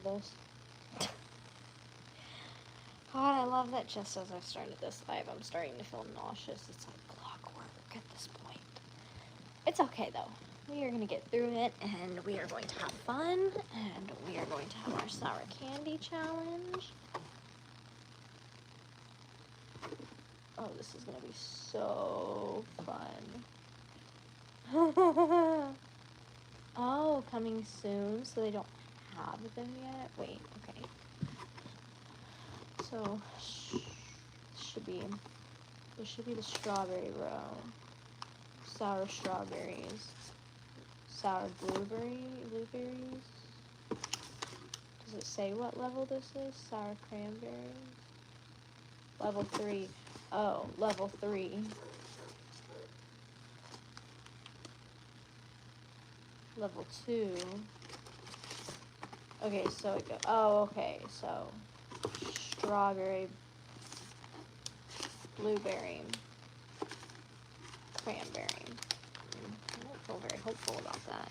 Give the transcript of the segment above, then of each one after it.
levels. God, I love that just as I've started this live, I'm starting to feel nauseous. It's like clockwork at this point. It's okay though. We are going to get through it, and we are going to have fun, and we are going to have our sour candy challenge. Oh, this is going to be so fun. Oh, coming soon, so they don't have them yet. Wait, okay. So, this should be the strawberry row. Sour strawberries. Sour blueberries. Does it say what level this is? Sour cranberries. Level 3. Oh, level 3. Level 2. Okay, so it goes. Oh, okay, so strawberry, blueberry, cranberry. I don't feel very hopeful about that.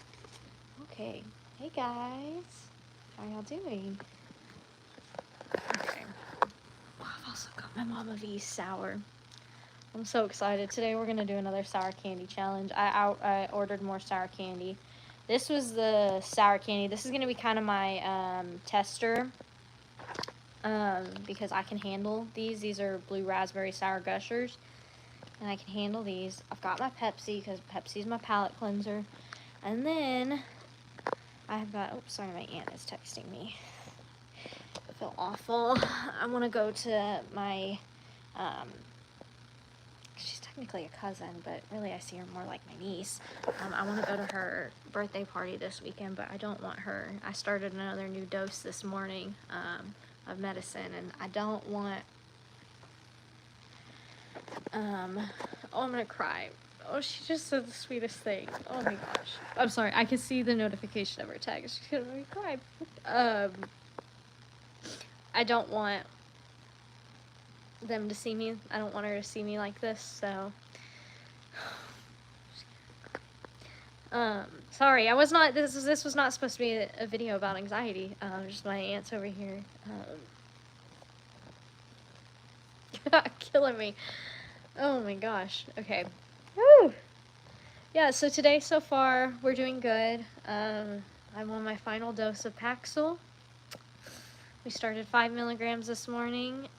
Okay. Hey guys. How y'all doing? Okay. Oh, I've also got my Mama V's sour. I'm so excited. Today we're going to do another sour candy challenge. I ordered more sour candy. This was the sour candy. This is going to be kind of my tester. Because I can handle these. These are blue raspberry sour gushers. And I can handle these. I've got my Pepsi because Pepsi's my palate cleanser. And then I've got, oops, sorry, my aunt is texting me. I feel awful. I want to go to my, she's technically a cousin, but really I see her more like my niece. I want to go to her birthday party this weekend, but I don't want her. I started another new dose this morning of medicine, and I don't want, oh, I'm going to cry. Oh, she just said the sweetest thing. Oh my gosh. I'm sorry. I can see the notification of her text. She's gonna make me cry. I don't want them to see me. I don't want her to see me like this, so. Sorry. I was not, this was not supposed to be a video about anxiety. Just my aunt's over here. Killing me. Oh my gosh. Okay. Woo! Yeah, so today so far, we're doing good. I'm on my final dose of Paxil. We started 5 milligrams this morning.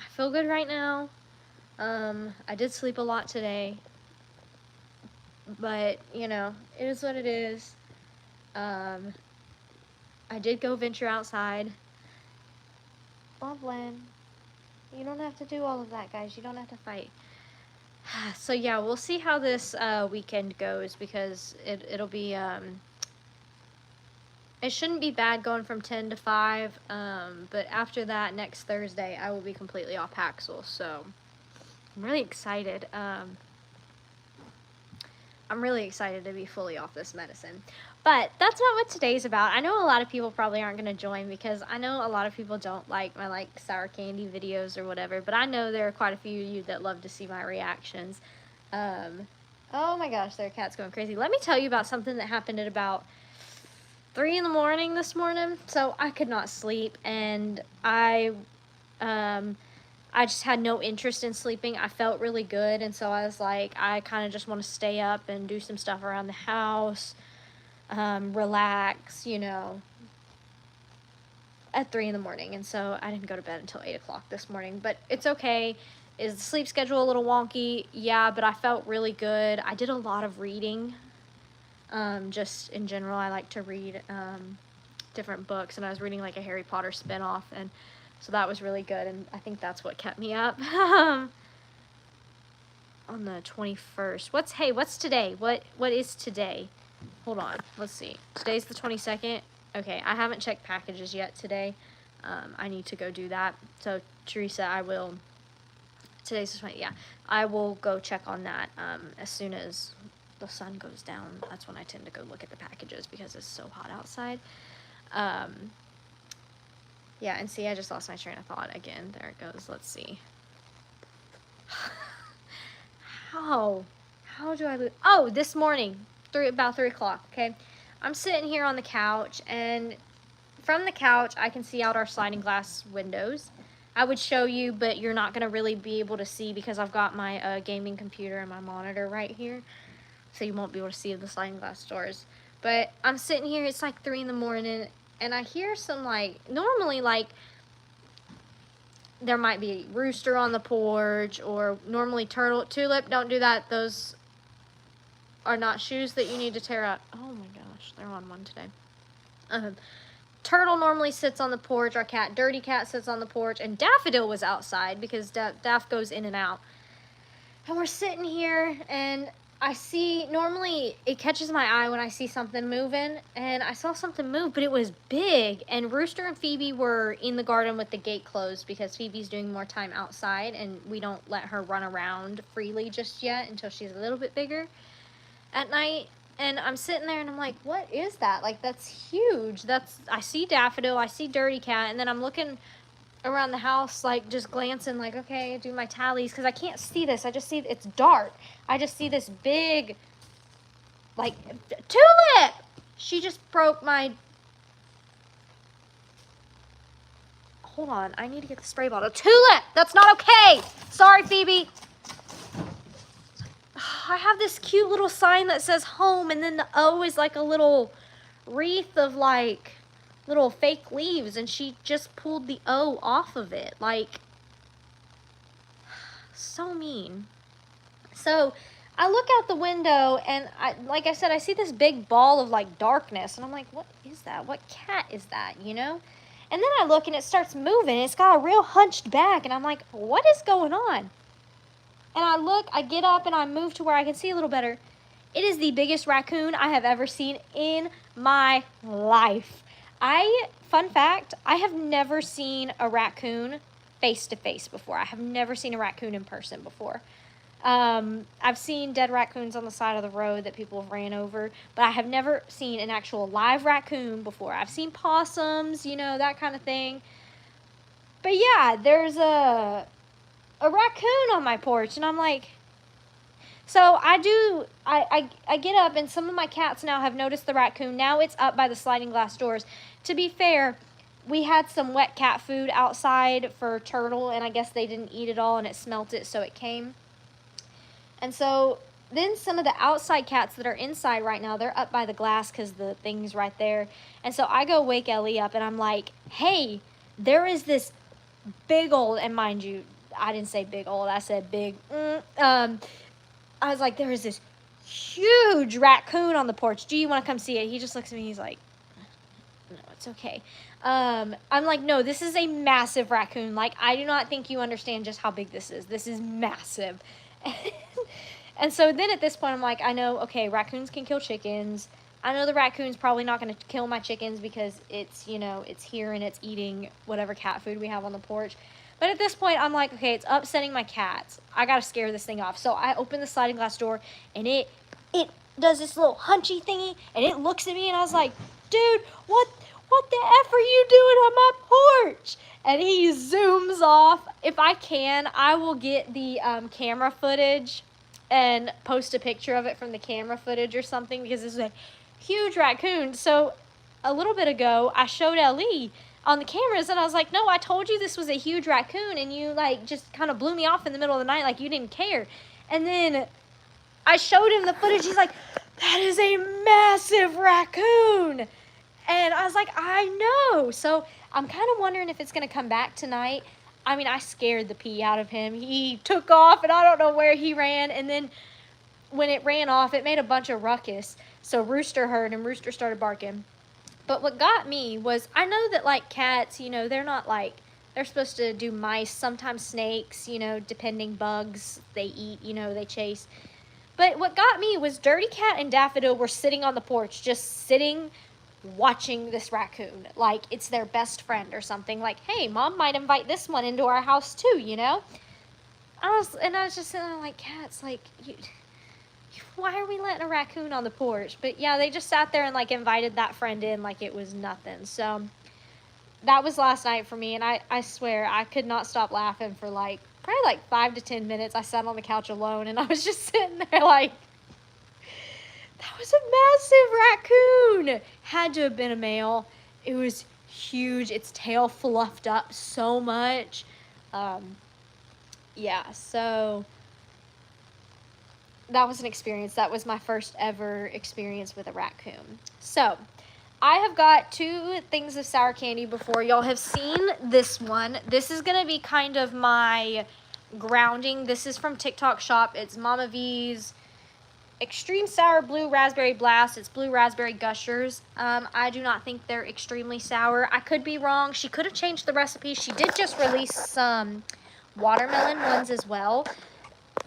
I feel good right now. I did sleep a lot today. But, you know, it is what it is. I did go venture outside. Loveland. You don't have to do all of that, guys. You don't have to fight. So yeah, we'll see how this weekend goes, because it'll be it shouldn't be bad going from 10 to 5, but after that, next Thursday, I will be completely off Paxil, so I'm really excited. I'm really excited to be fully off this medicine. But that's not what today's about. I know a lot of people probably aren't going to join, because I know a lot of people don't like my sour candy videos or whatever, but I know there are quite a few of you that love to see my reactions. Oh my gosh, their cat's going crazy. Let me tell you about something that happened at about 3 in the morning this morning. So I could not sleep, and I just had no interest in sleeping. I felt really good, and so I was like, I kind of just want to stay up and do some stuff around the house, relax, you know, at 3 in the morning. And so I didn't go to bed until 8 o'clock this morning, but it's okay. Is the sleep schedule a little wonky? Yeah, but I felt really good. I did a lot of reading. Just in general, I like to read different books, and I was reading like a Harry Potter spinoff, and so that was really good, and I think that's what kept me up. On the 21st. What's today? What is today? Hold on. Let's see. Today's the 22nd. Okay, I haven't checked packages yet today. I need to go do that. So, Teresa, today's the 20th. Yeah, I will go check on that as soon as the sun goes down. That's when I tend to go look at the packages, because it's so hot outside. Yeah, and see, I just lost my train of thought again. There it goes. Let's see. How do I lose? Oh, this morning, about 3 o'clock, okay? I'm sitting here on the couch, and from the couch, I can see out our sliding glass windows. I would show you, but you're not going to really be able to see because I've got my gaming computer and my monitor right here. So you won't be able to see the sliding glass doors. But I'm sitting here, it's like 3 in the morning, and I hear some, like, normally, like, there might be a rooster on the porch, or normally tulip, don't do that. Those are not shoes that you need to tear up. Oh my gosh, they're on one today. Turtle normally sits on the porch. Our cat, Dirty Cat, sits on the porch. And Daffodil was outside because Daff goes in and out. And we're sitting here, and I see, normally it catches my eye when I see something moving. And I saw something move, but it was big. And Rooster and Phoebe were in the garden with the gate closed because Phoebe's doing more time outside. And we don't let her run around freely just yet until she's a little bit bigger at night. And I'm sitting there and I'm like, what is that? Like, that's huge. I see Daffodil, I see Dirty Cat, and then I'm looking around the house, like, just glancing, like, okay, do my tallies, because I can't see this. I just see, it's dark. I just see this big, like, Tulip! She just broke my... Hold on, I need to get the spray bottle. Tulip! That's not okay! Sorry, Phoebe. I have this cute little sign that says home, and then the O is like a little wreath of like little fake leaves, and she just pulled the O off of it. Like, so mean. So I look out the window, and like I said, I see this big ball of like darkness, and I'm like, what is that? What cat is that, you know? And then I look, and it starts moving. It's got a real hunched back, and I'm like, what is going on? And I look, I get up, and I move to where I can see a little better. It is the biggest raccoon I have ever seen in my life. Fun fact, I have never seen a raccoon face to face before. I have never seen a raccoon in person before. I've seen dead raccoons on the side of the road that people have ran over, but I have never seen an actual live raccoon before. I've seen possums, you know, that kind of thing. But yeah, there's a raccoon on my porch, and I'm like, so I get up, and some of my cats now have noticed the raccoon. Now it's up by the sliding glass doors. To be fair, we had some wet cat food outside for Turtle, and I guess they didn't eat it all, and it smelt it, so it came. And so then some of the outside cats that are inside right now, they're up by the glass because the thing's right there. And so I go wake Ellie up, and I'm like, hey, there is this big old, and mind you, I didn't say big old, I said big. I was like, there is this huge raccoon on the porch. Do you want to come see it? He just looks at me, he's like, no, it's okay. I'm like, no, this is a massive raccoon. Like, I do not think you understand just how big this is. This is massive. And so then at this point, I'm like, I know, okay, raccoons can kill chickens. I know the raccoon's probably not going to kill my chickens because it's, you know, it's here and it's eating whatever cat food we have on the porch. But at this point, I'm like, okay, it's upsetting my cats. I got to scare this thing off. So I open the sliding glass door, and it does this little hunchy thingy, and it looks at me, and I was like, dude, what the F are you doing on my porch? And he zooms off. If I can, I will get the camera footage and post a picture of it from the camera footage or something, because this is a huge raccoon. So a little bit ago, I showed Ellie on the cameras, and I was like, no, I told you this was a huge raccoon, and you, like, just kind of blew me off in the middle of the night like you didn't care. And then I showed him the footage. He's like, that is a massive raccoon. And I was like, I know. So I'm kind of wondering if it's going to come back tonight. I mean, I scared the pee out of him. He took off, and I don't know where he ran. And then when it ran off, it made a bunch of ruckus. So Rooster heard, and Rooster started barking. But what got me was, I know that, like, cats, you know, they're not, like, they're supposed to do mice, sometimes snakes, you know, depending bugs they eat, you know, they chase. But what got me was Dirty Cat and Daffodil were sitting on the porch, just sitting, watching this raccoon. Like, it's their best friend or something. Like, hey, Mom might invite this one into our house too, you know? I was just sitting there like, cats, like, why are we letting a raccoon on the porch? But yeah, they just sat there and like invited that friend in like it was nothing. So that was last night for me, and I swear I could not stop laughing for like probably like 5 to 10 minutes. I sat on the couch alone, and I was just sitting there like, That was a massive raccoon. Had to have been a male. It was huge. Its tail fluffed up so much. Yeah, so that was an experience. That was my first ever experience with a raccoon. So I have got 2 things of sour candy before. Y'all have seen this one. This is going to be kind of my grounding. This is from TikTok Shop. It's Mama V's Extreme Sour Blue Raspberry Blast. It's Blue Raspberry Gushers. I do not think they're extremely sour. I could be wrong. She could have changed the recipe. She did just release some watermelon ones as well.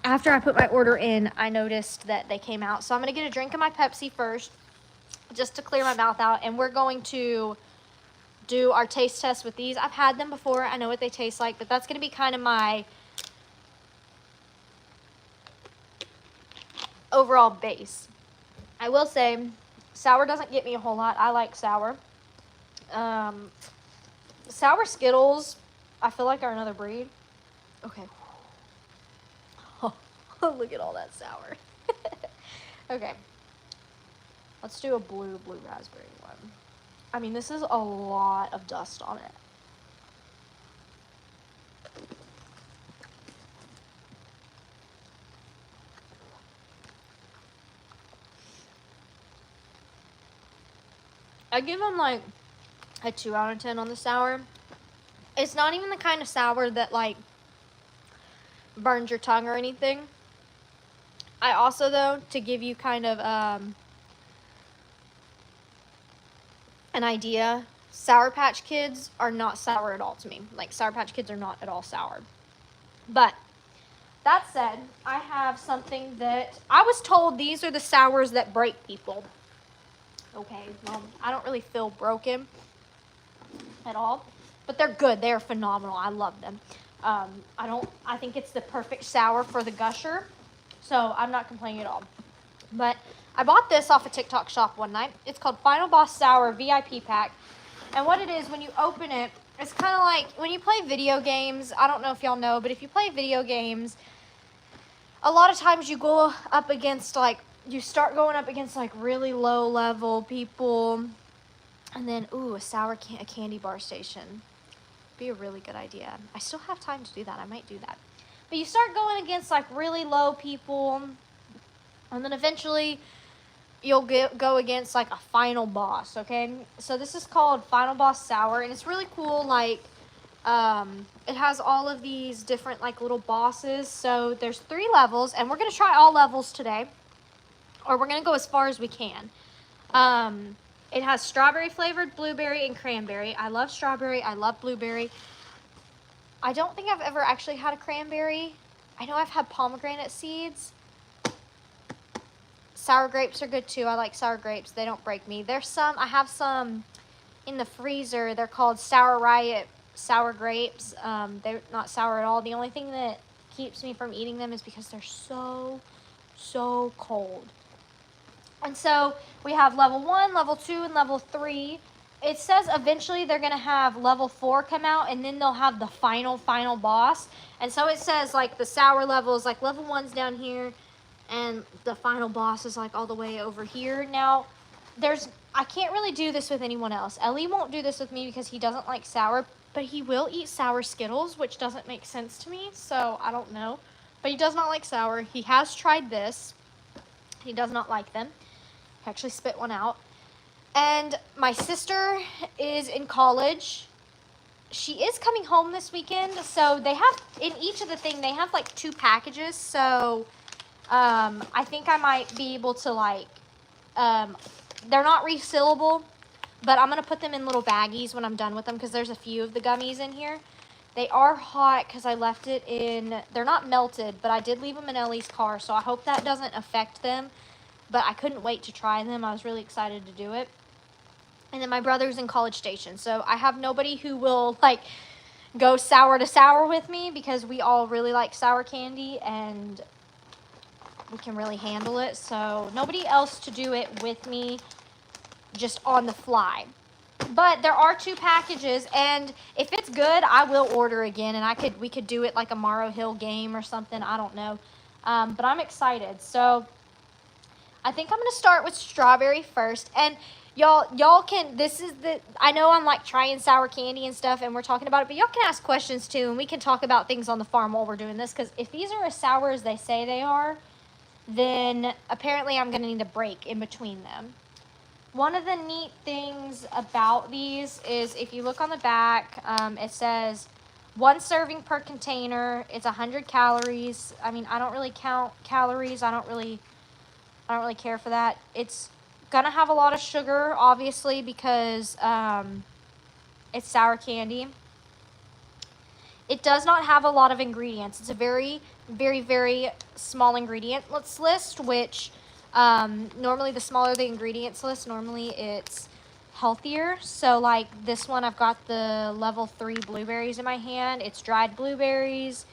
After I put my order in, I noticed that they came out. So I'm going to get a drink of my Pepsi first, just to clear my mouth out. And we're going to do our taste test with these. I've had them before. I know what they taste like, but that's going to be kind of my overall base. I will say, sour doesn't get me a whole lot. I like sour. Sour Skittles, I feel like are another breed. Okay. Oh, look at all that sour. Okay. Let's do a blue raspberry one. I mean, this is a lot of dust on it. I give them like a 2 out of 10 on the sour. It's not even the kind of sour that like burns your tongue or anything. I also, though, to give you kind of an idea, Sour Patch Kids are not sour at all to me. Like, Sour Patch Kids are not at all sour. But that said, I have something that I was told these are the sours that break people. Okay, well, I don't really feel broken at all, but they're good. They're phenomenal. I love them. I think it's the perfect sour for the gusher, so I'm not complaining at all. But I bought this off a TikTok Shop one night. It's called Final Boss Sour VIP Pack, and what it is, when you open it, it's kind of like when you play video games. I don't know if y'all know, but if you play video games, a lot of times you go up against like, you start going up against like really low level people, and then, ooh, a candy bar station. Be a really good idea. I still have time to do that. I might do that. But you start going against like really low people, and then eventually you'll go against like a final boss, okay? So this is called Final Boss Sour, and it's really cool. Like, it has all of these different like little bosses. So there's 3 levels, and we're gonna try all levels today, or we're gonna go as far as we can. It has strawberry flavored, blueberry, and cranberry. I love strawberry. I love blueberry. I don't think I've ever actually had a cranberry. I know I've had pomegranate seeds. Sour grapes are good too. I like sour grapes. They don't break me. I have some in the freezer. They're called Sour Riot sour grapes. They're not sour at all. The only thing that keeps me from eating them is because they're so cold. And so we have level 1, level 2, and level 3. It says eventually they're going to have level 4 come out, and then they'll have the final boss. And so it says like the sour levels, like level 1's down here, and the final boss is like all the way over here. Now, I can't really do this with anyone else. Ellie won't do this with me because he doesn't like sour, but he will eat sour Skittles, which doesn't make sense to me, so I don't know. But he does not like sour. He has tried this. He does not like them. I actually spit one out. And my sister is in college. She is coming home this weekend. So they have, in each of the thing, they have like 2 packages. So I think I might be able to like, they're not resealable, but I'm going to put them in little baggies when I'm done with them because there's a few of the gummies in here. They are hot because I left it in, they're not melted, but I did leave them in Ellie's car. So I hope that doesn't affect them. But I couldn't wait to try them. I was really excited to do it. And then my brother's in College Station. So I have nobody who will, like, go sour to sour with me because we all really like sour candy and we can really handle it. So nobody else to do it with me just on the fly. But there are 2 packages, and if it's good, I will order again. And we could do it like a Morrow Hill game or something. I don't know. But I'm excited. So I think I'm gonna start with strawberry first. And y'all can, I know I'm like trying sour candy and stuff and we're talking about it, but y'all can ask questions too and we can talk about things on the farm while we're doing this, because if these are as sour as they say they are, then apparently I'm gonna need a break in between them. One of the neat things about these is if you look on the back, it says 1 serving per container. It's 100 calories. I mean, I don't really count calories. I don't really care for that. It's gonna have a lot of sugar, obviously, because it's sour candy. It does not have a lot of ingredients. It's a very, very, very small ingredient list, which normally the smaller the ingredients list, normally it's healthier. So like this one, I've got the level 3 blueberries in my hand. It's dried blueberries.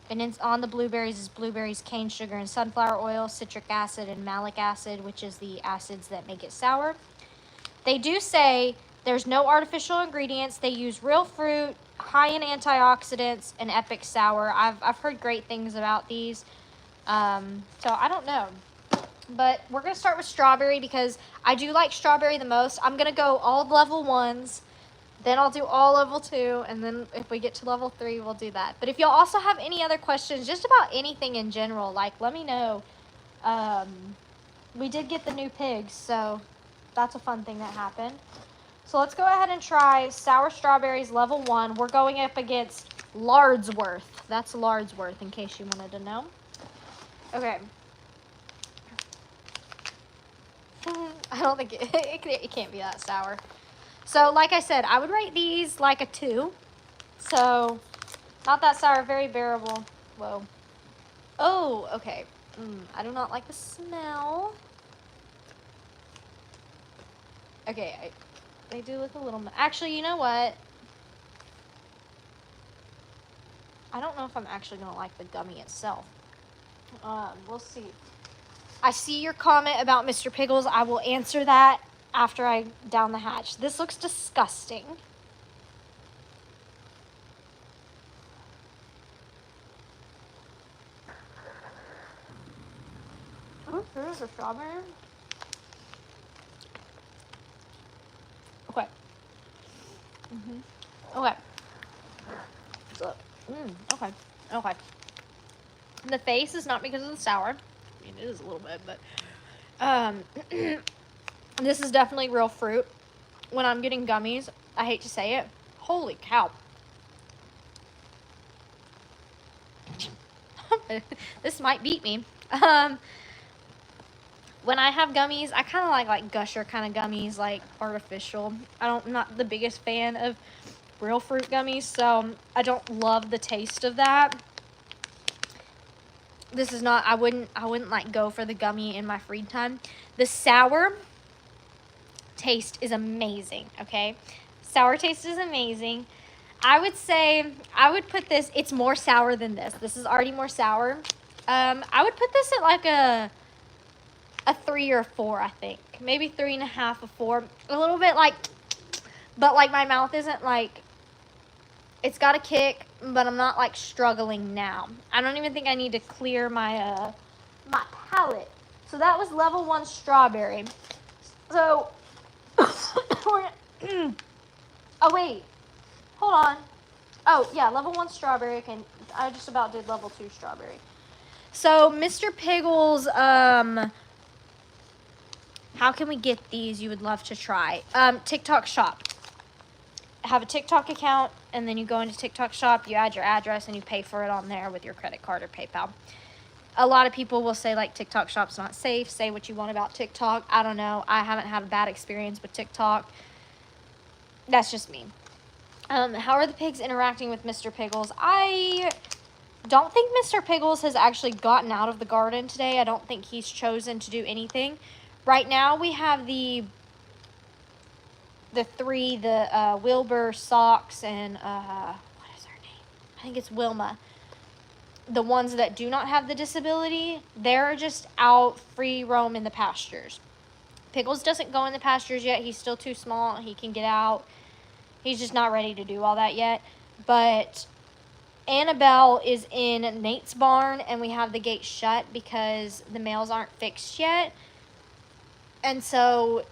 And on the blueberries is blueberries, cane sugar, and sunflower oil, citric acid, and malic acid, which is the acids that make it sour. They do say there's no artificial ingredients. They use real fruit, high in antioxidants, and epic sour. I've heard great things about these. So I don't know. But we're going to start with strawberry because I do like strawberry the most. I'm going to go all level 1s. Then I'll do all level 2, and then if we get to level 3, we'll do that. But if y'all also have any other questions, just about anything in general, like, let me know. We did get the new pigs, so that's a fun thing that happened. So let's go ahead and try sour strawberries level 1. We're going up against Lardsworth. That's Lardsworth, in case you wanted to know. Okay. I don't think it can't be that sour. So, like I said, I would rate these like a 2. So, not that sour, very bearable. Whoa. Oh, okay. I do not like the smell. Okay, they do look a little... Actually, you know what? I don't know if I'm actually going to like the gummy itself. We'll see. I see your comment about Mr. Pickles. I will answer that after I down the hatch. This looks disgusting. Oh, here's a strawberry. Okay. Okay. So, okay. Okay. The face is not because of the sour. I mean, it is a little bit, but this is definitely real fruit. When I'm getting gummies, I hate to say it. Holy cow. This might beat me. When I have gummies, I kind of like gusher kind of gummies, like artificial. I'm not the biggest fan of real fruit gummies, so I don't love the taste of that. This is not, I wouldn't like go for the gummy in my free time. The sour taste is amazing, okay? Sour taste is amazing. I would say, I would put this, it's more sour than this. This is already more sour. I would put this at like a 3 or a 4, I think. Maybe 3.5 or 4. A little bit like, but like my mouth isn't like, it's got a kick, but I'm not like struggling now. I don't even think I need to clear my my palate. So that was level 1 strawberry. So, oh wait, hold on. Oh yeah, level 1 strawberry. Okay, I just about did level 2 strawberry. So Mr. Pickles, how can we get these? You would love to try. TikTok shop. Have a TikTok account, and then you go into TikTok shop, you add your address, and you pay for it on there with your credit card or PayPal. A lot of people will say, like, TikTok shop's not safe. Say what you want about TikTok. I don't know. I haven't had a bad experience with TikTok. That's just me. How are the pigs interacting with Mr. Pickles? I don't think Mr. Pickles has actually gotten out of the garden today. I don't think he's chosen to do anything. Right now, we have the Wilbur, Socks, and what is her name? I think it's Wilma. The ones that do not have the disability, they're just out free roam in the pastures. Pickles doesn't go in the pastures yet. He's still too small. He can get out. He's just not ready to do all that yet. But Annabelle is in Nate's barn, and we have the gate shut because the males aren't fixed yet. And so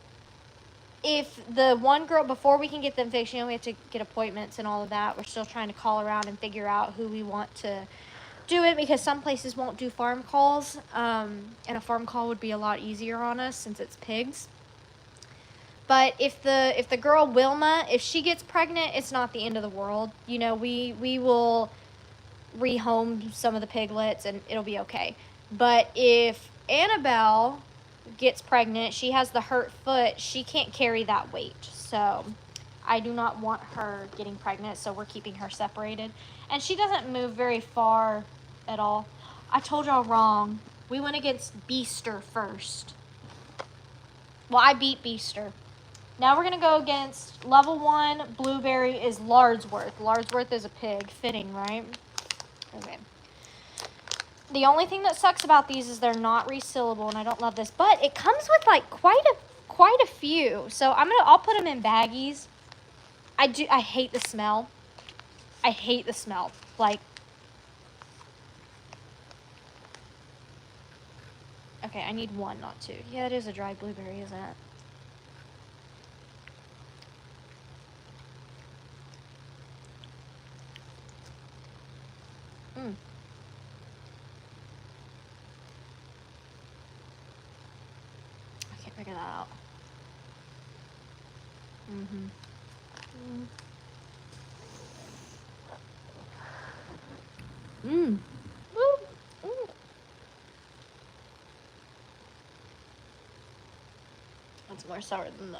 if the one girl, before we can get them fixed, you know, we have to get appointments and all of that. We're still trying to call around and figure out who we want to do it, because some places won't do farm calls, and a farm call would be a lot easier on us since it's pigs. But if the girl Wilma, if she gets pregnant, it's not the end of the world. You know, we will rehome some of the piglets and it'll be okay. But if Annabelle gets pregnant, she has the hurt foot, she can't carry that weight. So I do not want her getting pregnant, so we're keeping her separated. And she doesn't move very far at all. I told y'all wrong. We went against Beaster first. Well, I beat Beaster. Now we're gonna go against level 1. Blueberry is Lardsworth. Lardsworth is a pig. Fitting, right? Okay. The only thing that sucks about these is they're not resealable, and I don't love this. But it comes with like quite a few. So I'll put them in baggies. I hate the smell. I hate the smell. Like, okay, I need 1, not 2. Yeah, it is a dried blueberry, isn't it? Mm. I can't figure that out. Mm-hmm. Mm. That's more sour than the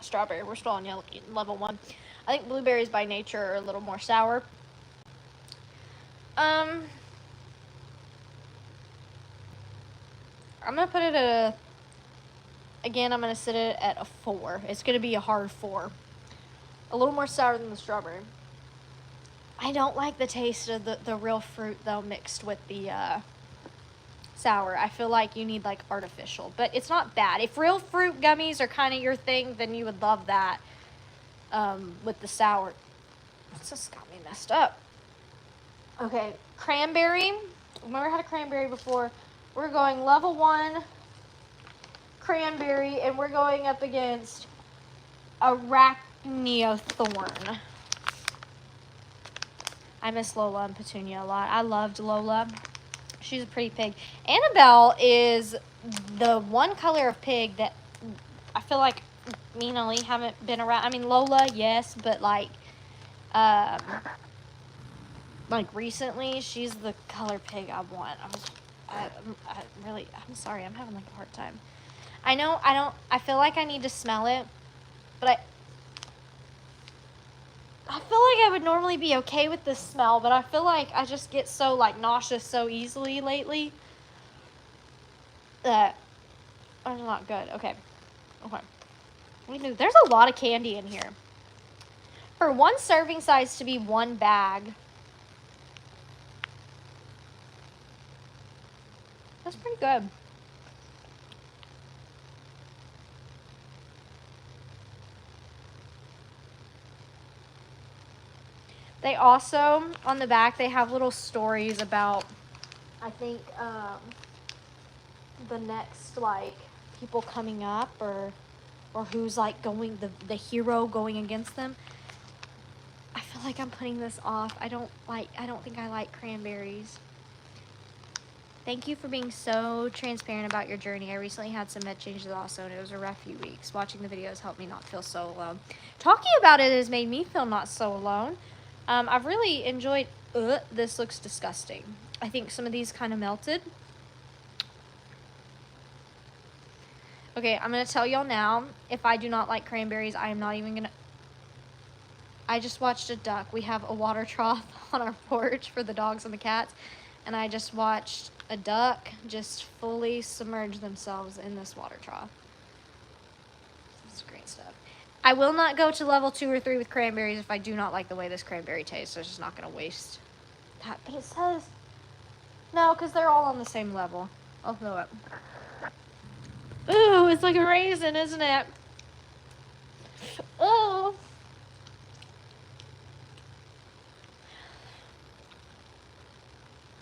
strawberry. We're still on level 1. I think blueberries by nature are a little more sour. I'm gonna put it at I'm gonna sit it at a 4. It's gonna be a hard 4. A little more sour than the strawberry. I don't like the taste of the real fruit though mixed with the sour. I feel like you need like artificial, but it's not bad. If real fruit gummies are kind of your thing, then you would love that with the sour. This just got me messed up. Okay, cranberry. I've never had a cranberry before. We're going level 1 cranberry, and we're going up against arachneothorn. I miss Lola and Petunia a lot. I loved Lola. She's a pretty pig. Annabelle is the one color of pig that I feel like me and Ali haven't been around. I mean, Lola, yes, but like recently, she's the color pig I want. I'm sorry, I'm having like a hard time. I feel like I need to smell it, but I feel like I would normally be okay with this smell, but I feel like I just get so like nauseous so easily lately that it's not good. Okay. There's a lot of candy in here. For one serving size to be 1 bag, that's pretty good. They also, on the back, they have little stories about, I think, the next, like, people coming up or who's, like, the hero going against them. I feel like I'm putting this off. I don't think I like cranberries. Thank you for being so transparent about your journey. I recently had some med changes also, and it was a rough few weeks. Watching the videos helped me not feel so alone. Talking about it has made me feel not so alone. I've really enjoyed, this looks disgusting. I think some of these kind of melted. Okay, I'm going to tell y'all now, if I do not like cranberries, I am not even going to. I just watched a duck. We have a water trough on our porch for the dogs and the cats, and I just watched a duck just fully submerge themselves in this water trough. This is great stuff. I will not go to level 2 or 3 with cranberries if I do not like the way this cranberry tastes. I'm just not going to waste that. But it says, no, because they're all on the same level. I'll throw it. Ooh, it's like a raisin, isn't it? Oh.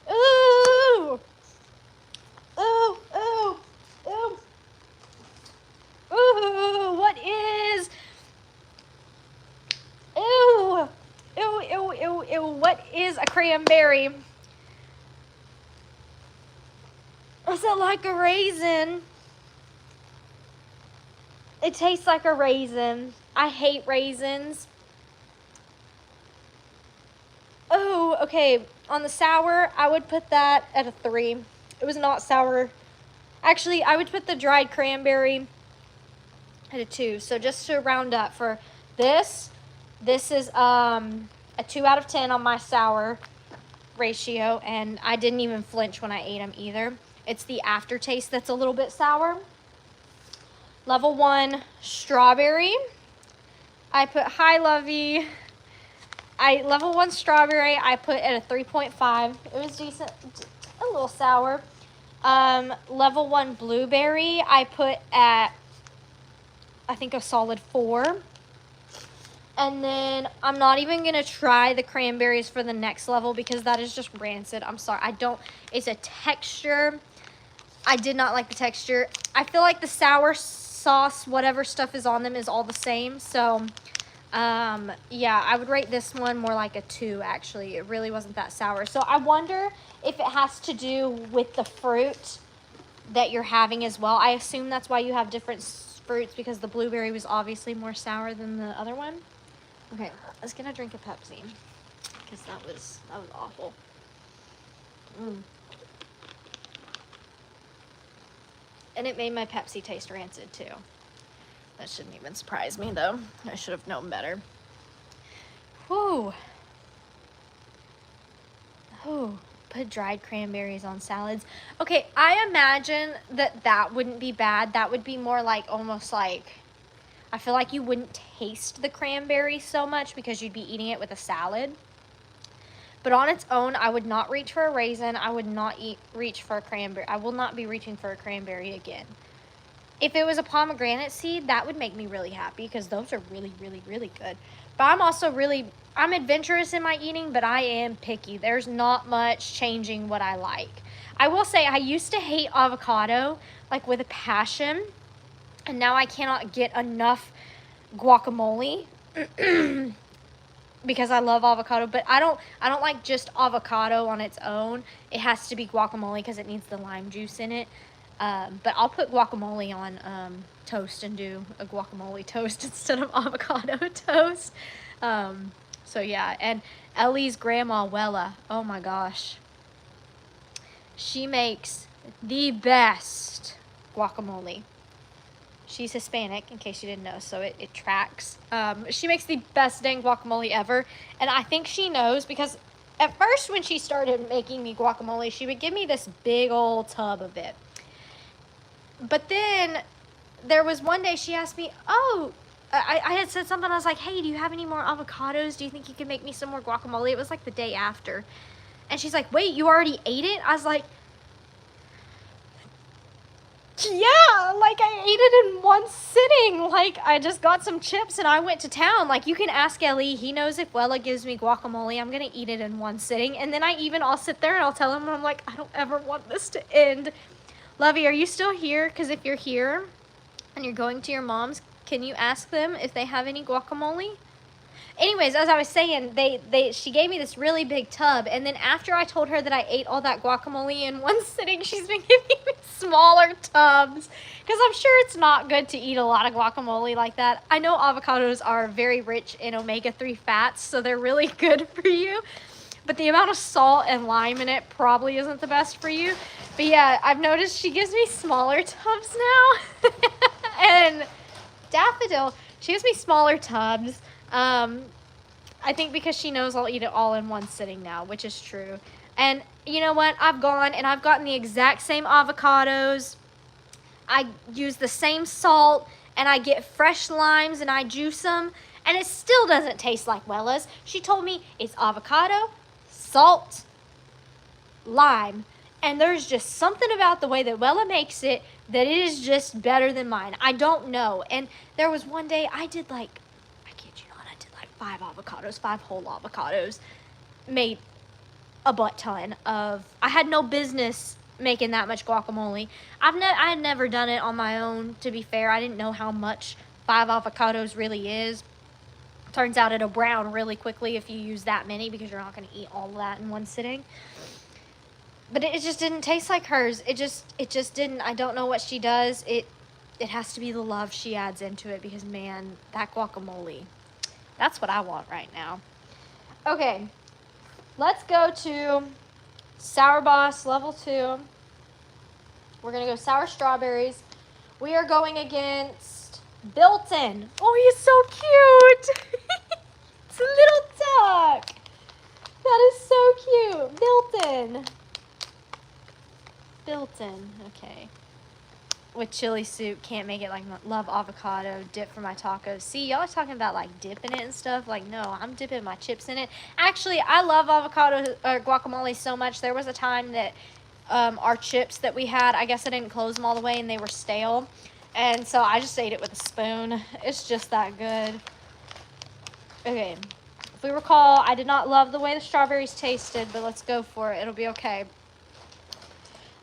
Ooh. Ooh, ooh, ooh. ew. What is a cranberry? Is it like a raisin? It tastes like a raisin. I hate raisins. Oh, okay. On the sour, I would put that at a 3. It was not sour. Actually, I would put the dried cranberry at a 2. So just to round up for this is a 2 out of 10 on my sour ratio, and I didn't even flinch when I ate them either. It's the aftertaste that's a little bit sour. Level 1 strawberry. I put hi Lovey. Level 1 strawberry I put at a 3.5. It was decent, a little sour. Level 1 blueberry I put at, I think, a solid 4. And then I'm not even gonna try the cranberries for the next level because that is just rancid. I'm sorry, it's a texture. I did not like the texture. I feel like the sour sauce, whatever stuff is on them, is all the same. So yeah, I would rate this one more like a 2, actually. It really wasn't that sour. So I wonder if it has to do with the fruit that you're having as well. I assume that's why you have different fruits, because the blueberry was obviously more sour than the other one. Okay, I was gonna drink a Pepsi because that was awful. And it made my Pepsi taste rancid too. That shouldn't even surprise me though. I should have known better. Whew. Oh, put dried cranberries on salads. Okay, I imagine that wouldn't be bad. That would be more like, almost like, I feel like you wouldn't taste the cranberry so much because you'd be eating it with a salad. But on its own, I would not reach for a raisin. I would not reach for a cranberry. I will not be reaching for a cranberry again. If it was a pomegranate seed, that would make me really happy because those are really, really, really good. But I'm also I'm adventurous in my eating, but I am picky. There's not much changing what I like. I will say I used to hate avocado, like with a passion. And now I cannot get enough guacamole because I love avocado, but I don't like just avocado on its own. It has to be guacamole because it needs the lime juice in it. But I'll put guacamole on toast and do a guacamole toast instead of avocado toast. So yeah, and Ellie's grandma Wella, oh my gosh, she makes the best guacamole. She's Hispanic, in case you didn't know, so it tracks. She makes the best dang guacamole ever, and I think she knows because at first when she started making me guacamole, she would give me this big old tub of it. But then there was one day she asked me, oh, I had said something, I was like, hey, do you have any more avocados? Do you think you can make me some more guacamole? It was like the day after. And she's like, wait, you already ate it? I was like, yeah, like I ate it in one sitting. Like I just got some chips and I went to town. Like you can ask Ellie. He knows if Wella gives me guacamole, I'm going to eat it in one sitting. And then I'll sit there and I'll tell him, and I'm like, I don't ever want this to end. Lovey, are you still here? Because if you're here and you're going to your mom's, can you ask them if they have any guacamole? Anyways, as I was saying, she gave me this really big tub, and then after I told her that I ate all that guacamole in one sitting, she's been giving me smaller tubs, because I'm sure it's not good to eat a lot of guacamole like that. I know avocados are very rich in omega-3 fats, so they're really good for you, but the amount of salt and lime in it probably isn't the best for you. But yeah, I've noticed she gives me smaller tubs now, and Daffodil, she gives me smaller tubs. I think because she knows I'll eat it all in one sitting now, which is true. And you know what? I've gone and I've gotten the exact same avocados. I use the same salt, and I get fresh limes and I juice them, and it still doesn't taste like Wella's. She told me it's avocado, salt, lime, and there's just something about the way that Wella makes it that it is just better than mine. I don't know. And there was one day I did like, 5 avocados, 5 whole avocados, made a butt ton of, I had no business making that much guacamole. I had never done it on my own, to be fair. I didn't know how much 5 avocados really is. Turns out it'll brown really quickly if you use that many because you're not going to eat all of that in one sitting. But it just didn't taste like hers. It just didn't. I don't know what she does. It has to be the love she adds into it because, man, that guacamole, that's what I want right now. Okay, let's go to Sour Boss level 2. We're going to go sour strawberries. We are going against Bilton. Oh, he's so cute. It's a little duck. That is so cute. Bilton. Bilton. Okay. With chili soup, can't make it. Like, love avocado dip for my tacos. See, y'all are talking about like dipping it and stuff. Like, no, I'm dipping my chips in it. Actually, I love avocado or guacamole so much. There was a time that our chips that we had, I guess I didn't close them all the way and they were stale. And so I just ate it with a spoon. It's just that good. Okay. If we recall, I did not love the way the strawberries tasted, but let's go for it. It'll be okay.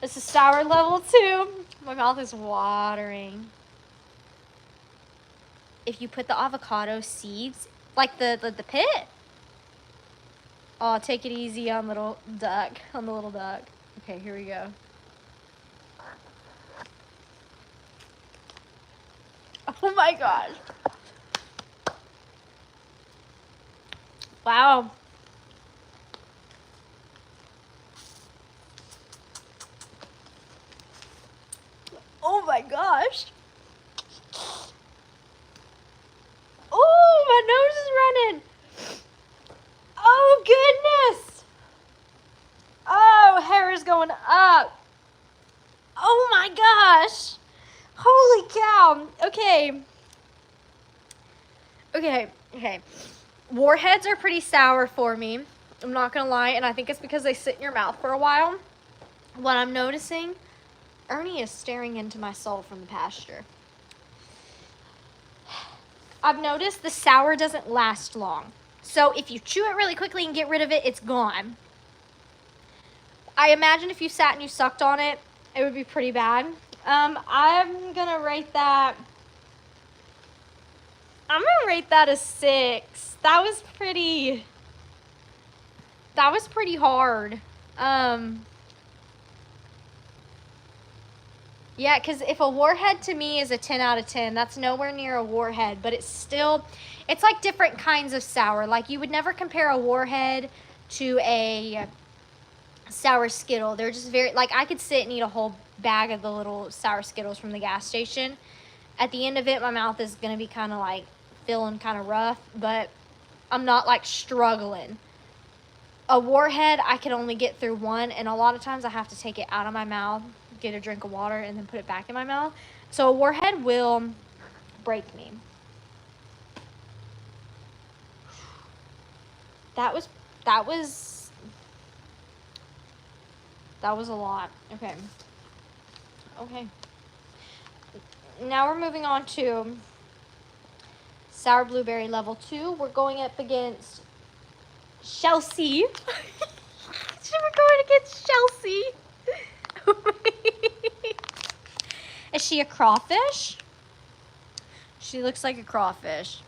This is sour level 2. My mouth is watering. If you put the avocado seeds, like the pit. Oh, take it easy on little duck, on the little duck. Okay, here we go. Oh my gosh. Wow. Oh my gosh. Oh, my nose is running. Oh goodness. Oh, hair is going up. Oh my gosh. Holy cow. Okay. Okay. Warheads are pretty sour for me. I'm not gonna lie, and I think it's because they sit in your mouth for a while. What I'm noticing, Ernie is staring into my soul from the pasture. I've noticed the sour doesn't last long. So if you chew it really quickly and get rid of it, it's gone. I imagine if you sat and you sucked on it, it would be pretty bad. I'm gonna rate that a 6. That was pretty hard. Yeah, because if a warhead to me is a 10 out of 10, that's nowhere near a warhead, but it's like different kinds of sour. Like, you would never compare a warhead to a sour Skittle. They're just very, like, I could sit and eat a whole bag of the little sour Skittles from the gas station. At the end of it, my mouth is going to be kind of like feeling kind of rough, but I'm not like struggling. A warhead, I can only get through one, and a lot of times I have to take it out of my mouth, get a drink of water, and then put it back in my mouth. So a warhead will break me. That was a lot. Okay. Now we're moving on to sour blueberry level 2. We're going up against Chelsea. We're going against Chelsea. Is she a crawfish? She looks like a crawfish.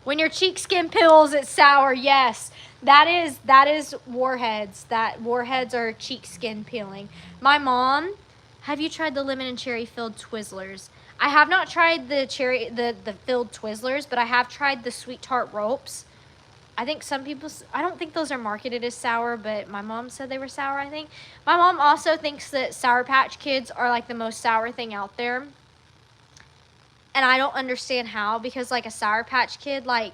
When your cheek skin pills, it's sour. Yes, that is warheads. Warheads are cheek skin peeling. My mom, have you tried the lemon and cherry filled Twizzlers? I have not tried the filled Twizzlers, but I have tried the sweet tart ropes. I think I don't think those are marketed as sour, but my mom said they were sour, I think. My mom also thinks that Sour Patch Kids are like the most sour thing out there. And I don't understand how, because like a Sour Patch Kid, like,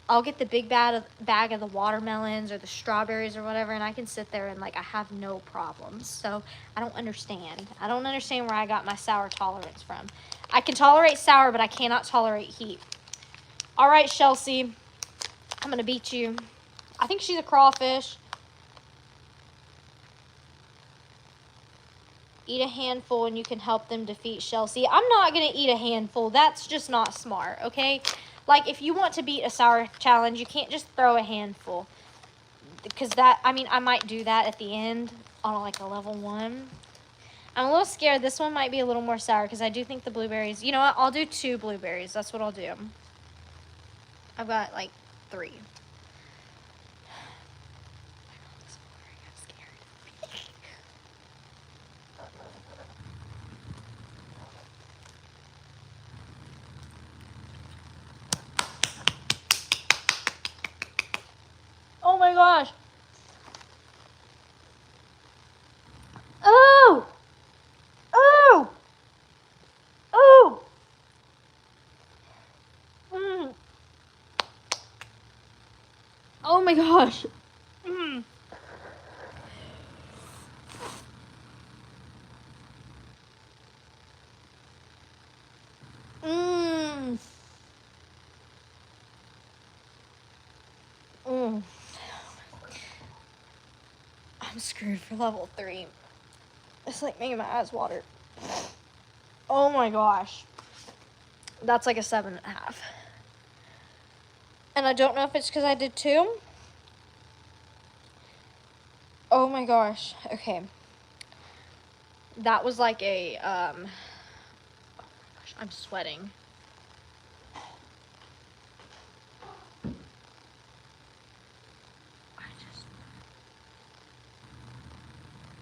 I'll get the big bag of the watermelons or the strawberries or whatever, and I can sit there and like I have no problems. So I don't understand. I don't understand where I got my sour tolerance from. I can tolerate sour, but I cannot tolerate heat. All right, Chelsea, I'm gonna beat you. I think she's a crawfish. Eat a handful and you can help them defeat Chelsea. I'm not gonna eat a handful. That's just not smart, okay? Like, if you want to beat a sour challenge, you can't just throw a handful. Because I might do that at the end on like a level 1. I'm a little scared. This one might be a little more sour because I do think the blueberries, you know what? I'll do 2 blueberries. That's what I'll do. I've got like 3. Oh my gosh. Oh! Oh! Oh! Mm. Oh my gosh. Mm. Mm. Mm. I'm screwed for level 3. It's like making my eyes water. Oh my gosh. That's like a 7.5. And I don't know if it's because I did 2. Oh my gosh. Okay. That was like a, oh my gosh, I'm sweating.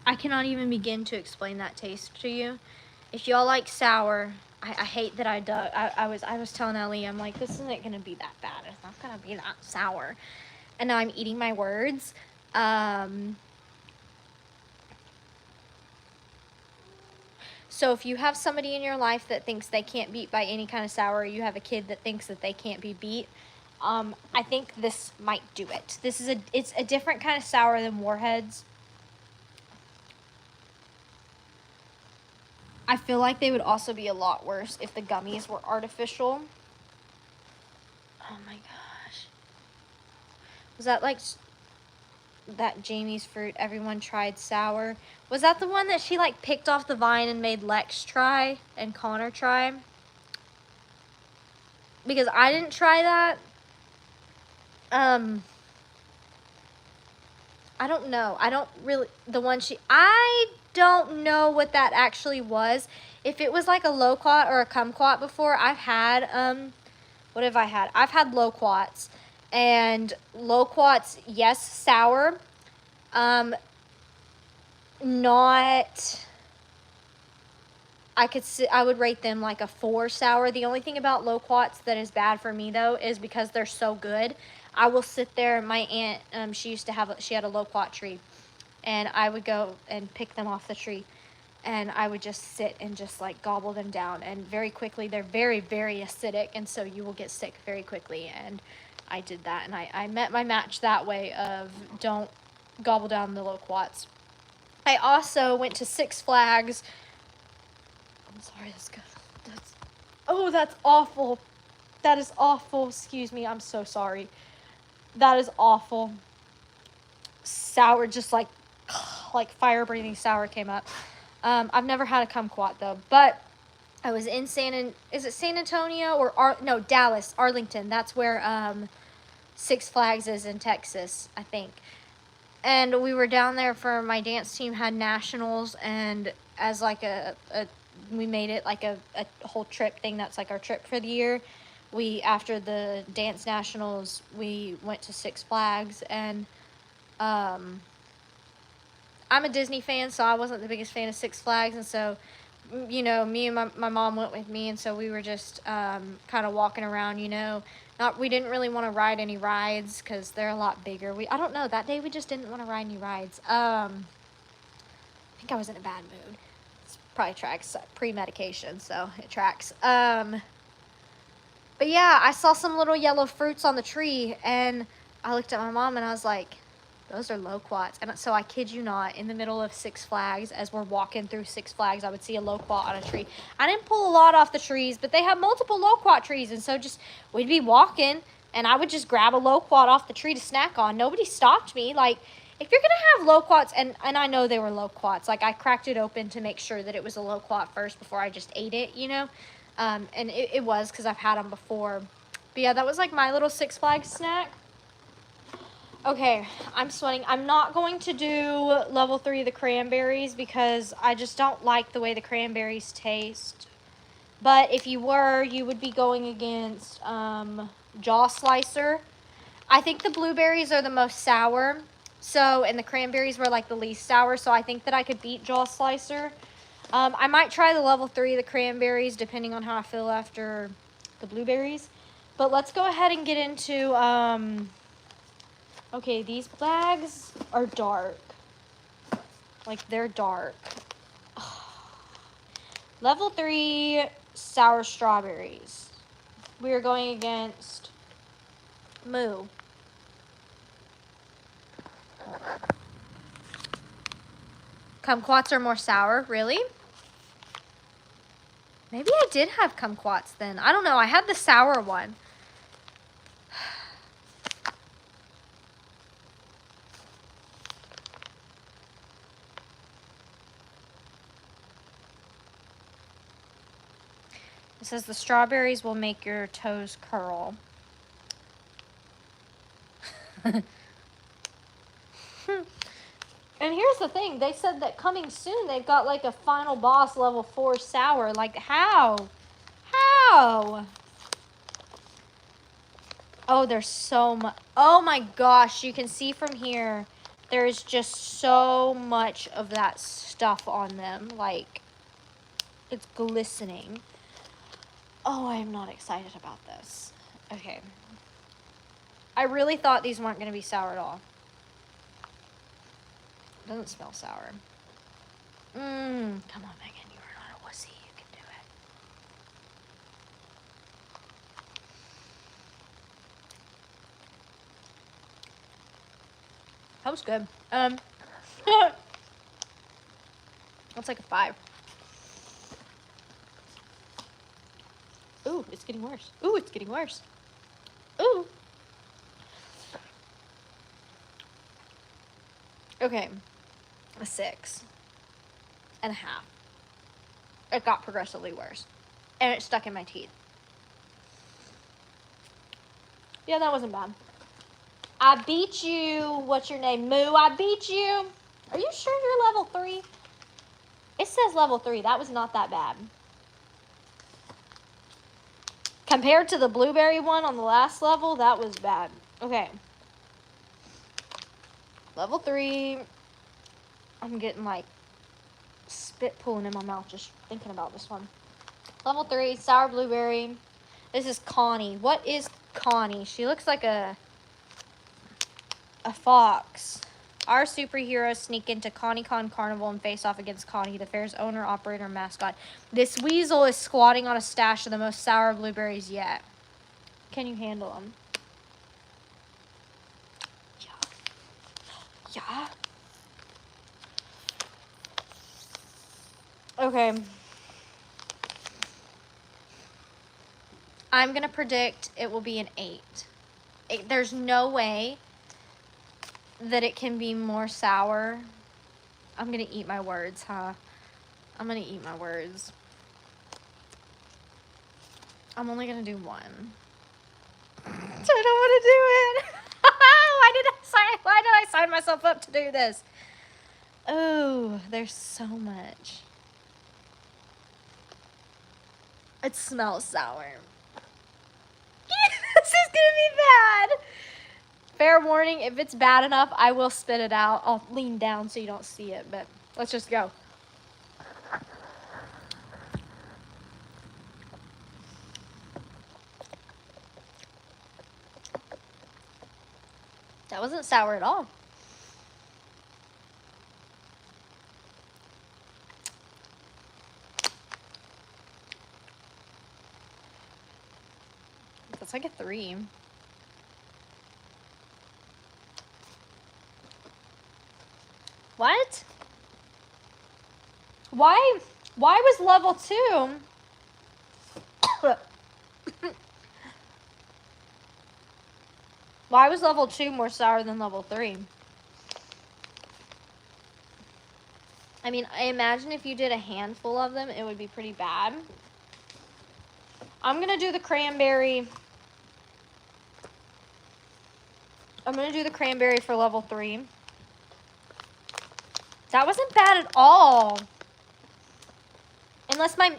I cannot even begin to explain that taste to you. If y'all like sour, I hate that I was telling Ellie, I'm like, this isn't gonna be that bad. It's not gonna be that sour. And now I'm eating my words. So if you have somebody in your life that thinks they can't beat by any kind of sour, or you have a kid that thinks that they can't be beat, I think this might do it. It's a different kind of sour than Warheads. I feel like they would also be a lot worse if the gummies were artificial. Oh my gosh. Was that like that Jamie's fruit everyone tried sour? Was that the one that she like picked off the vine and made Lex try and Connor try? Because I didn't try that. I don't know. I don't know what that actually was. If it was like a loquat or a kumquat before, I've had, what have I had? I've had loquats. And loquats, yes, sour. Not, I would rate them like a 4 sour. The only thing about loquats that is bad for me though is because they're so good. I will sit there. My aunt, she had a loquat tree, and I would go and pick them off the tree, and I would just sit and just like gobble them down, and very quickly they're very, very acidic, and so you will get sick very quickly. And I did that, and I met my match that way of don't gobble down the loquats. I also went to Six Flags. I'm sorry, that's awful. That is awful. Excuse me, I'm so sorry. That is awful. Sour, just like fire breathing sour came up. I've never had a kumquat though, but I was in is it San Antonio or Dallas, Arlington. That's where Six Flags is in Texas, I think. And we were down there for my dance team had nationals, and as like we made it like a whole trip thing. That's like our trip for the year. After the dance nationals, we went to Six Flags, and I'm a Disney fan, so I wasn't the biggest fan of Six Flags, and so, me and my mom went with me, and so we were just kind of walking around, we didn't really want to ride any rides because they're a lot bigger. I don't know, that day we just didn't want to ride any rides. I think I was in a bad mood. It's probably tracks pre-medication, so it tracks. But yeah, I saw some little yellow fruits on the tree, and I looked at my mom and I was like, those are loquats. And so I kid you not, in the middle of Six Flags, as we're walking through Six Flags, I would see a loquat on a tree. I didn't pull a lot off the trees, but they have multiple loquat trees. And so we'd be walking, and I would just grab a loquat off the tree to snack on. Nobody stopped me. Like, if you're going to have loquats, and I know they were loquats. Like, I cracked it open to make sure that it was a loquat first before I just ate it, And it was, because I've had them before. But yeah, that was like my little Six Flags snack. Okay, I'm sweating. I'm not going to do level 3 of the cranberries because I just don't like the way the cranberries taste. But if you were, you would be going against Jaw Slicer. I think the blueberries are the most sour. So, and the cranberries were like the least sour. So I think that I could beat Jaw Slicer. I might try the level 3, the cranberries, depending on how I feel after the blueberries. But let's go ahead and get into, okay, these bags are dark. Like, they're dark. Level 3, sour strawberries. We are going against Moo. Kumquats are more sour, really? Maybe I did have kumquats then. I don't know. I had the sour one. It says the strawberries will make your toes curl. And here's the thing. They said that coming soon, they've got like a final boss level 4 sour. Like, how? How? Oh, there's so much. Oh my gosh. You can see from here, there's just so much of that stuff on them. Like, it's glistening. Oh, I am not excited about this. Okay. I really thought these weren't going to be sour at all. It doesn't smell sour. Come on, Megan. You are not a wussy. You can do it. That was good. That's like a 5. Ooh, it's getting worse. Ooh, it's getting worse. Ooh. Okay. A 6.5. It got progressively worse. And it stuck in my teeth. Yeah, that wasn't bad. I beat you. What's your name? Moo, I beat you. Are you sure you're level 3? It says level 3. That was not that bad. Compared to the blueberry one on the last level, that was bad. Okay. Level 3. I'm getting like spit pooling in my mouth just thinking about this one. Level 3, sour blueberry. This is Connie. What is Connie? She looks like a fox. Our superheroes sneak into ConnieCon Carnival and face off against Connie, the fair's owner, operator, and mascot. This weasel is squatting on a stash of the most sour blueberries yet. Can you handle them? Yeah. Yeah. Okay. I'm going to predict it will be an 8. There's no way that it can be more sour. I'm going to eat my words, huh? I'm going to eat my words. I'm only going to do 1. I don't want to do it. Why did I sign myself up to do this? Oh, there's so much. It smells sour. This is gonna be bad. Fair warning, if it's bad enough, I will spit it out. I'll lean down so you don't see it, but let's just go. That wasn't sour at all. That's like a 3. What? Why was level 2? Why was level 2 more sour than level 3? I mean, I imagine if you did a handful of them, it would be pretty bad. I'm gonna do the cranberry. I'm gonna do the cranberry for level 3. That wasn't bad at all. Unless my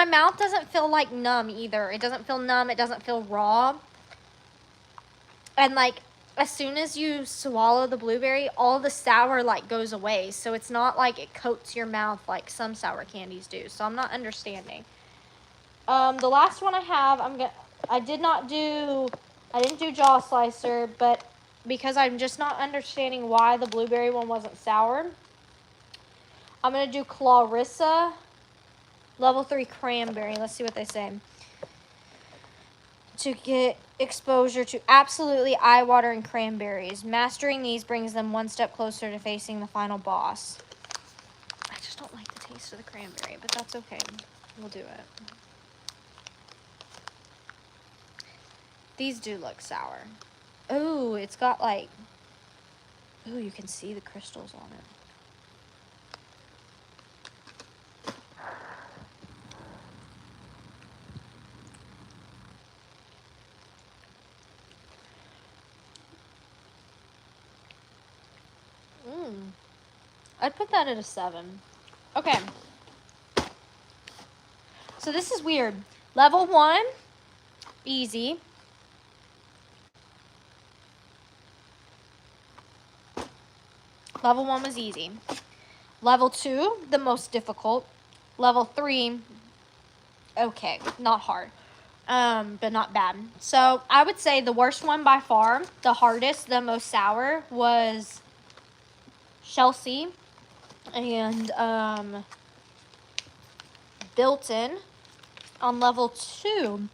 mouth doesn't feel like numb either. It doesn't feel numb. It doesn't feel raw. And like as soon as you swallow the blueberry, all the sour like goes away. So it's not like it coats your mouth like some sour candies do. So I'm not understanding. The last one I have, I didn't do jaw slicer, but because I'm just not understanding why the blueberry one wasn't sour, I'm gonna do Clarissa level 3 cranberry. Let's see what they say. To get exposure to absolutely eye-watering cranberries. Mastering these brings them one step closer to facing the final boss. I just don't like the taste of the cranberry, but that's okay. We'll do it. These do look sour. Oh, it's got like, oh, you can see the crystals on it. I'd put that at a 7. Okay. So this is weird. Level 1, easy. Level 1 was easy. Level 2, the most difficult. Level 3, okay, not hard, but not bad. So I would say the worst one by far, the hardest, the most sour, was Chelsea and Built-in on level 2.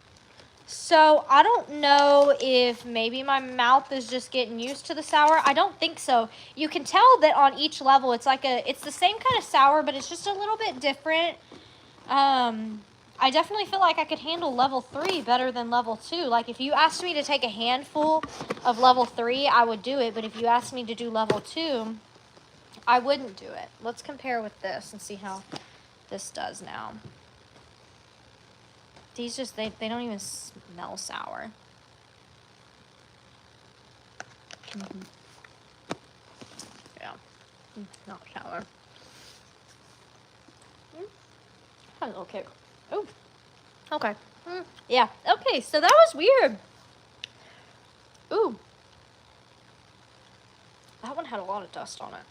So I don't know if maybe my mouth is just getting used to the sour. I don't think so. You can tell that on each level it's the same kind of sour, but it's just a little bit different. I definitely feel like I could handle level 3 better than level 2. Like if you asked me to take a handful of level 3, I would do it. But if you asked me to do level 2, I wouldn't do it. Let's compare with this and see how this does now. These just, they don't even smell sour. Yeah, not sour. Had a little kick. Oh, okay. Yeah, okay, so that was weird. Ooh. That one had a lot of dust on it.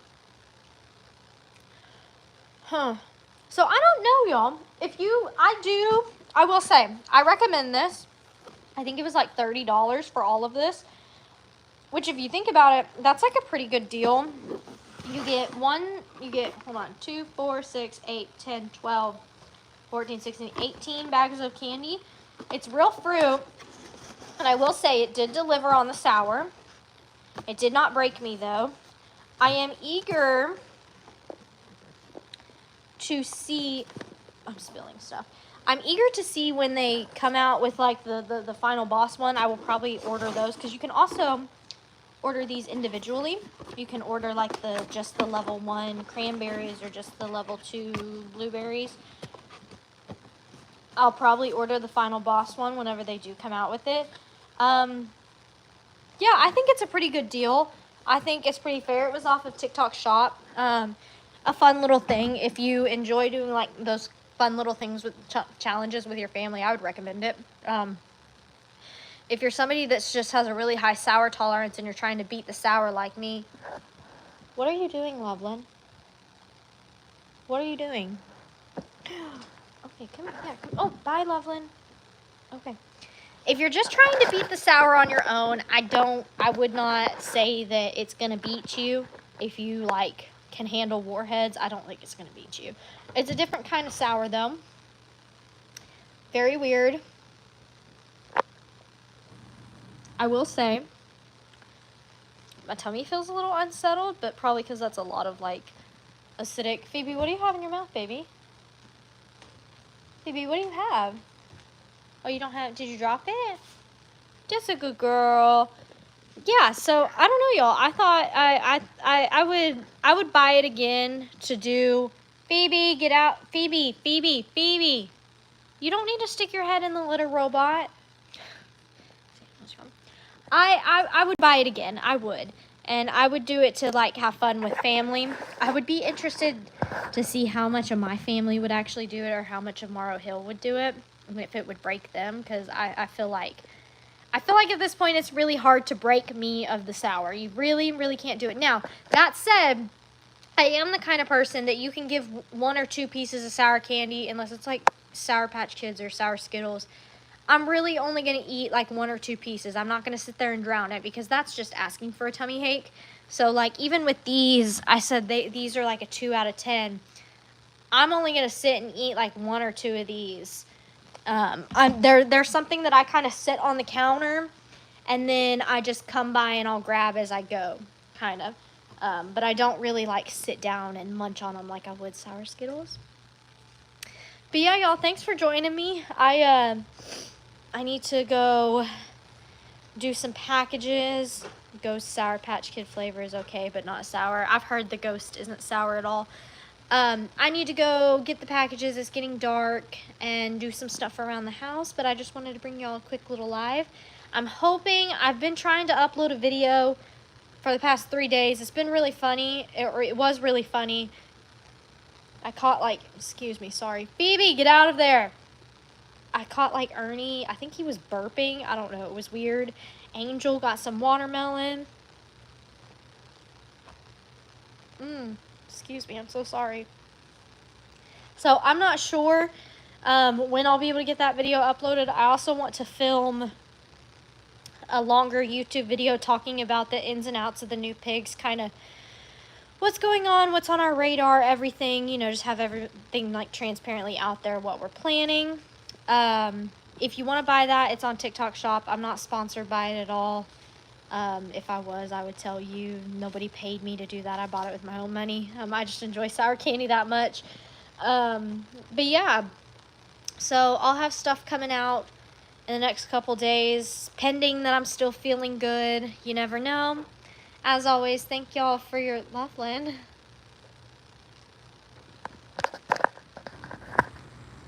Huh. So I don't know, y'all. I will say, I recommend this. I think it was like $30 for all of this. Which if you think about it, that's like a pretty good deal. You get, hold on, 2, 4, 6, 8, 10, 12, 14, 16, 18 bags of candy. It's real fruit. And I will say, it did deliver on the sour. It did not break me, though. I am eager to see, I'm spilling stuff. I'm eager to see when they come out with like the final boss one. I will probably order those because you can also order these individually. You can order like just the level 1 cranberries or just the level 2 blueberries. I'll probably order the final boss one whenever they do come out with it. Yeah, I think it's a pretty good deal. I think it's pretty fair. It was off of TikTok Shop. A fun little thing. If you enjoy doing like those fun little things with challenges with your family, I would recommend it. If you're somebody that just has a really high sour tolerance and you're trying to beat the sour like me, what are you doing, Loveland? What are you doing? Okay, come here. Oh, bye, Loveland. Okay. If you're just trying to beat the sour on your own, I would not say that it's gonna beat you. If you like can handle warheads, I don't think it's gonna beat you. It's a different kind of sour though. Very weird. I will say, my tummy feels a little unsettled, but probably because that's a lot of like acidic. Phoebe, what do you have in your mouth, baby? Phoebe, what do you have? Oh, you don't have, did you drop it? Just a good girl. Yeah, so I don't know, y'all. I thought I would buy it again to do. Phoebe, get out. Phoebe. You don't need to stick your head in the litter, robot. I would buy it again. I would. And I would do it to like have fun with family. I would be interested to see how much of my family would actually do it or how much of Morrow Hill would do it. If it would break them, because I feel like I feel like at this point it's really hard to break me of the sour. You really, really can't do it. Now, that said, I am the kind of person that you can give 1 or 2 pieces of sour candy, unless it's like Sour Patch Kids or Sour Skittles. I'm really only going to eat like 1 or 2 pieces. I'm not going to sit there and drown it, because that's just asking for a tummy ache. So like even with these, I said these are like a 2 out of 10. I'm only going to sit and eat like 1 or 2 of these. There's something that I kind of sit on the counter, and then I just come by and I'll grab as I go, kind of. But I don't really like sit down and munch on them like I would Sour Skittles. But yeah, y'all, thanks for joining me. I need to go do some packages. Ghost Sour Patch Kid flavor is okay, but not sour. I've heard the Ghost isn't sour at all. I need to go get the packages. It's getting dark, and do some stuff around the house, but I just wanted to bring y'all a quick little live. I'm hoping, I've been trying to upload a video for the past 3 days. It's been really funny, or it was really funny. I caught like, excuse me, sorry. Phoebe, get out of there. I caught like Ernie, I think he was burping. I don't know, it was weird. Angel got some watermelon. Excuse me, I'm so sorry. So I'm not sure when I'll be able to get that video uploaded. I also want to film a longer YouTube video talking about the ins and outs of the new pigs, kind of what's going on, what's on our radar, everything, you know, just have everything like transparently out there, what we're planning. If you want to buy that, it's on TikTok Shop. I'm not sponsored by it at all. If I was, I would tell you. Nobody paid me to do that. I bought it with my own money. I just enjoy sour candy that much. But yeah, so I'll have stuff coming out in the next couple days, pending that I'm still feeling good. You never know. As always, thank y'all for your love, Lynn.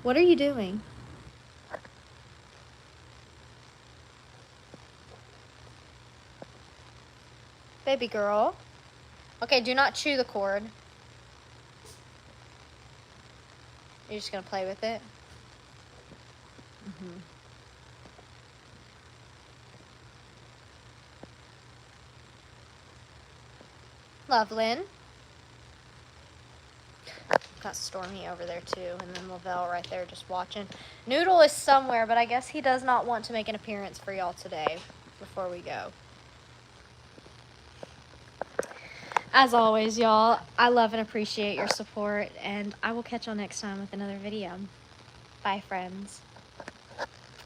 What are you doing? Baby girl. Okay, do not chew the cord. You're just gonna play with it? Love, Lynn. Got Stormy over there too, and then Lavelle right there just watching. Noodle is somewhere, but I guess he does not want to make an appearance for y'all today before we go. As always, y'all, I love and appreciate your support, and I will catch y'all next time with another video. Bye, friends.